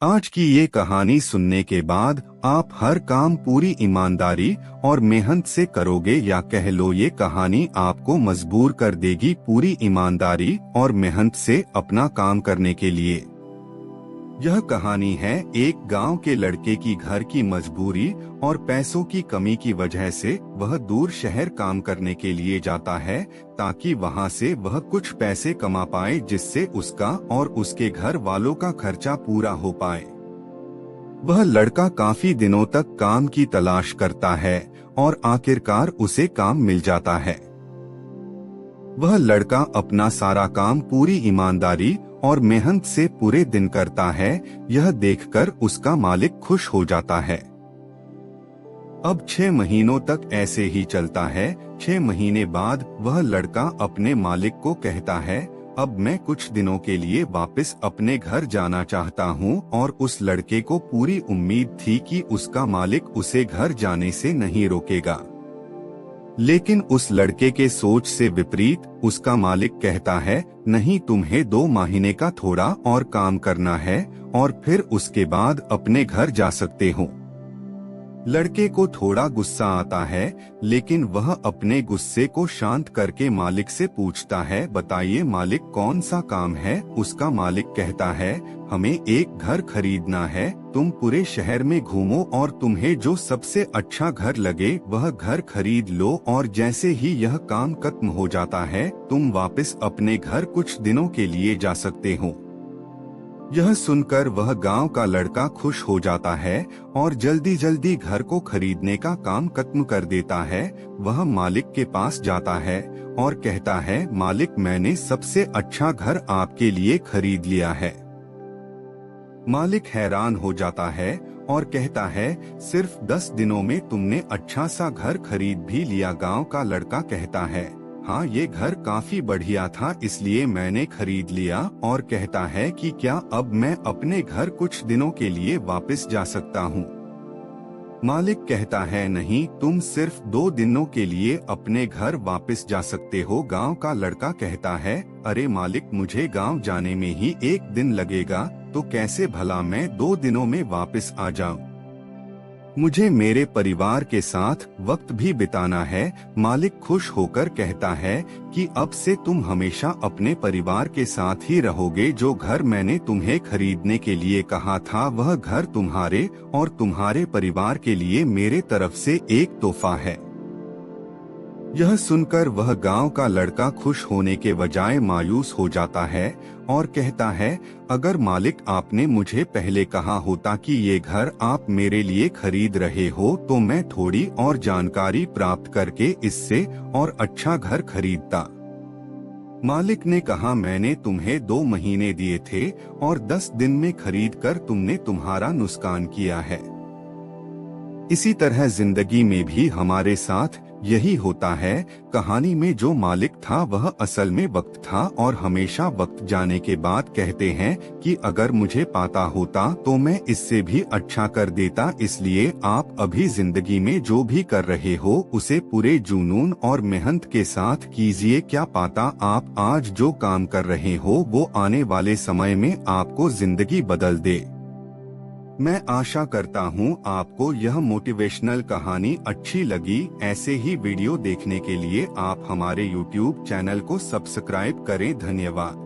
आज की ये कहानी सुनने के बाद आप हर काम पूरी ईमानदारी और मेहनत से करोगे, या कह लो ये कहानी आपको मजबूर कर देगी पूरी ईमानदारी और मेहनत से अपना काम करने के लिए। यह कहानी है एक गांव के लड़के की घर की मजबूरी और पैसों की कमी की वजह से वह दूर शहर काम करने के लिए जाता है, ताकि वहां से वह कुछ पैसे कमा पाए जिससे उसका और उसके घर वालों का खर्चा पूरा हो पाए। वह लड़का काफी दिनों तक काम की तलाश करता है और आखिरकार उसे काम मिल जाता है। वह लड़का अपना सारा काम पूरी ईमानदारी और मेहनत से पूरे दिन करता है। यह देखकर उसका मालिक खुश हो जाता है। अब 6 महीनों तक ऐसे ही चलता है। 6 महीने बाद वह लड़का अपने मालिक को कहता है, अब मैं कुछ दिनों के लिए वापस अपने घर जाना चाहता हूँ। और उस लड़के को पूरी उम्मीद थी कि उसका मालिक उसे घर जाने से नहीं रोकेगा, लेकिन उस लड़के के सोच से विपरीत उसका मालिक कहता है, नहीं, तुम्हें 2 महीने का थोड़ा और काम करना है और फिर उसके बाद अपने घर जा सकते हो। लड़के को थोड़ा गुस्सा आता है, लेकिन वह अपने गुस्से को शांत करके मालिक से पूछता है, बताइए मालिक, कौन सा काम है। उसका मालिक कहता है, हमें एक घर खरीदना है। तुम पूरे शहर में घूमो और तुम्हें जो सबसे अच्छा घर लगे वह घर खरीद लो, और जैसे ही यह काम खत्म हो जाता है तुम वापस अपने घर कुछ दिनों के लिए जा सकते हो। यह सुनकर वह गांव का लड़का खुश हो जाता है और जल्दी जल्दी घर को खरीदने का काम खत्म कर देता है। वह मालिक के पास जाता है और कहता है, मालिक, मैंने सबसे अच्छा घर आपके लिए खरीद लिया है। मालिक हैरान हो जाता है और कहता है, सिर्फ 10 दिनों में तुमने अच्छा सा घर खरीद भी लिया। गांव का लड़का कहता है, हाँ, ये घर काफी बढ़िया था इसलिए मैंने खरीद लिया। और कहता है कि क्या अब मैं अपने घर कुछ दिनों के लिए वापस जा सकता हूँ। मालिक कहता है, नहीं, तुम सिर्फ 2 दिनों के लिए अपने घर वापस जा सकते हो। गांव का लड़का कहता है, अरे मालिक, मुझे गांव जाने में ही 1 दिन लगेगा, तो कैसे भला मैं 2 दिनों में वापस आ जाऊं। मुझे मेरे परिवार के साथ वक्त भी बिताना है। मालिक खुश होकर कहता है कि अब से तुम हमेशा अपने परिवार के साथ ही रहोगे। जो घर मैंने तुम्हें खरीदने के लिए कहा था वह घर तुम्हारे और तुम्हारे परिवार के लिए मेरे तरफ से एक तोहफा है। यह सुनकर वह गांव का लड़का खुश होने के बजाय मायूस हो जाता है और कहता है, अगर मालिक आपने मुझे पहले कहा होता कि ये घर आप मेरे लिए खरीद रहे हो तो मैं थोड़ी और जानकारी प्राप्त करके इससे और अच्छा घर खरीदता। मालिक ने कहा, मैंने तुम्हें 2 महीने दिए थे और 10 दिन में खरीद कर तुमने तुम्हारा नुकसान किया है। इसी तरह जिंदगी में भी हमारे साथ यही होता है। कहानी में जो मालिक था वह असल में वक्त था और हमेशा वक्त जाने के बाद कहते हैं कि अगर मुझे पता होता तो मैं इससे भी अच्छा कर देता। इसलिए आप अभी जिंदगी में जो भी कर रहे हो उसे पूरे जुनून और मेहनत के साथ कीजिए। क्या पता आप आज जो काम कर रहे हो वो आने वाले समय में आपको जिंदगी बदल दे। मैं आशा करता हूँ आपको यह मोटिवेशनल कहानी अच्छी लगी। ऐसे ही वीडियो देखने के लिए आप हमारे YouTube चैनल को सब्सक्राइब करें। धन्यवाद।